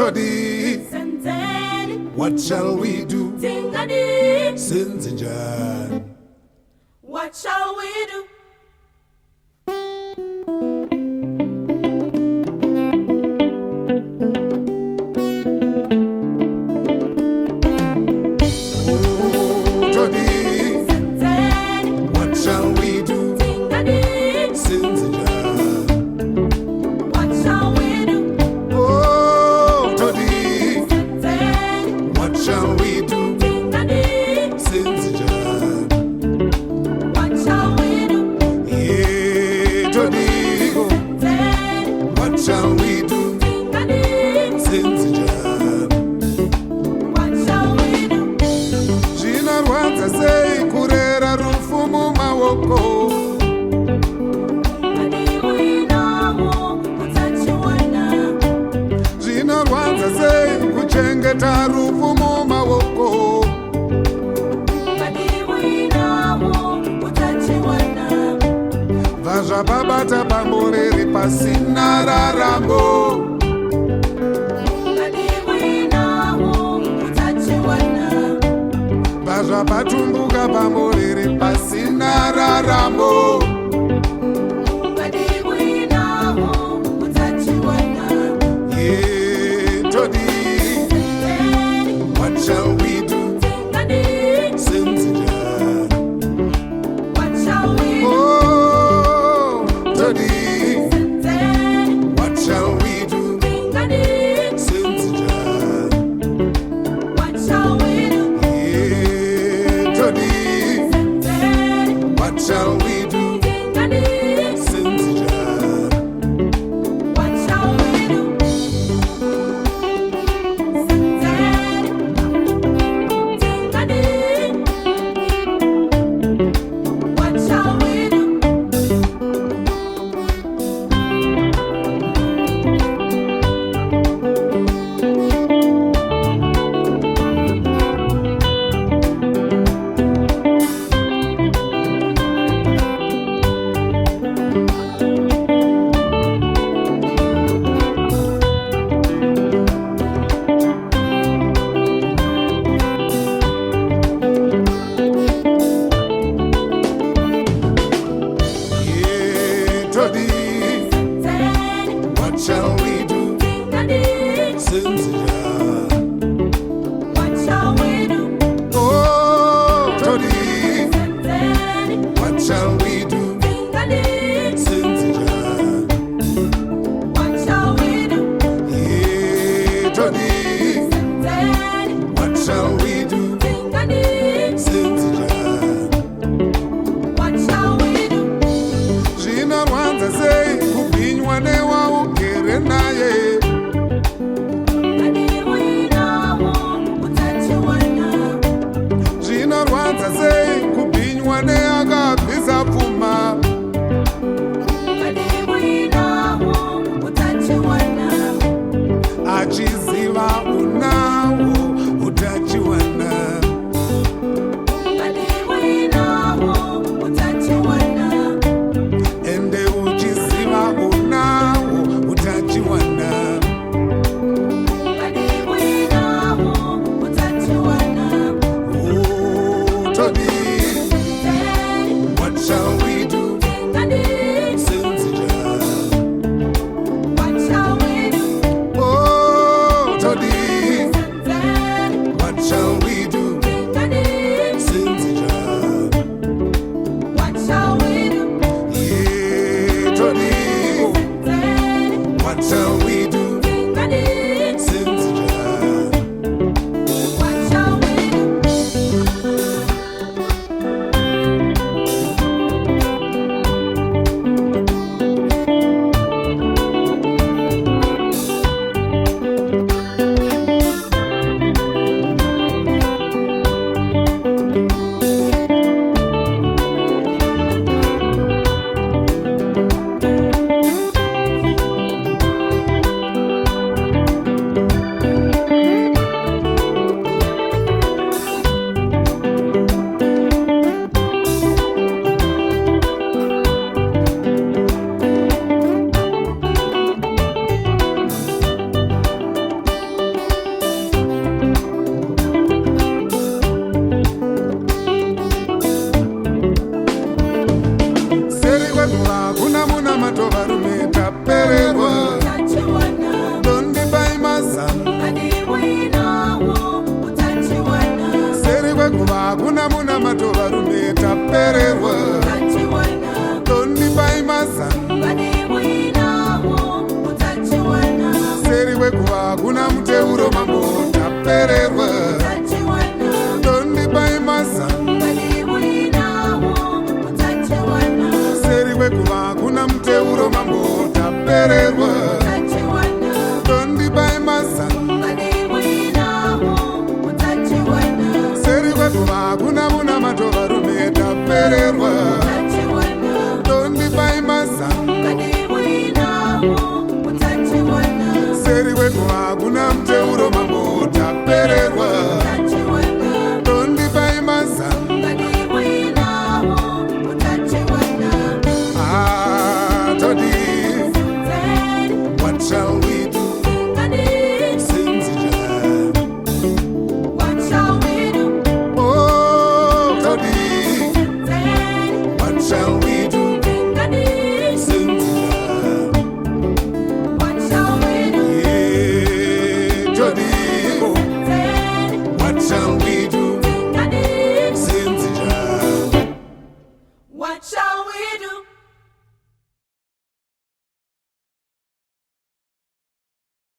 Todii, what shall we do? Sinzinjani, what shall we do? Chengeta rufu mu mawoko Vaja babata pamuriri pasina rarambo Vaja patumbuka pamuriri pasina rarambo What shall we do? Sinzinjani, what shall we do? Oh, Todii, what shall we do? Sinzinjani, what shall we do? Yeah, Todii, what shall we do? Sinzinjani, what shall we do? What shall we do? Sinzinjani, What shall we do? Oh, Todii, what shall we do? Sinzinjani, What shall we do? Yeah, Todii, what shall we do? Sinzinjani, What shall we do? Zvinorwadza sei kubhinywa newaugere naye Zvinorwadza sei kubhinywa neakabvisa pfuma achiziva unawo utachiwana ende uchiziva unawo utachiwana Oh, Todii, what shall we do? Sinzinjani, What shall we do? Oh, Todii, what shall we do? Sinzinjani, What shall we do? Yeah, Todii, what shall we do? Sinzinjani, What shall we do? hakuna muna matovarume tapererwa. Tondipai mazano seri kwekuva hakuna muteuro mambo tapererwa. Tondipai mazano seri kwekuva hakuna muteuro mambo tapererwa. Tondipai mazano seri kwekuva hakuna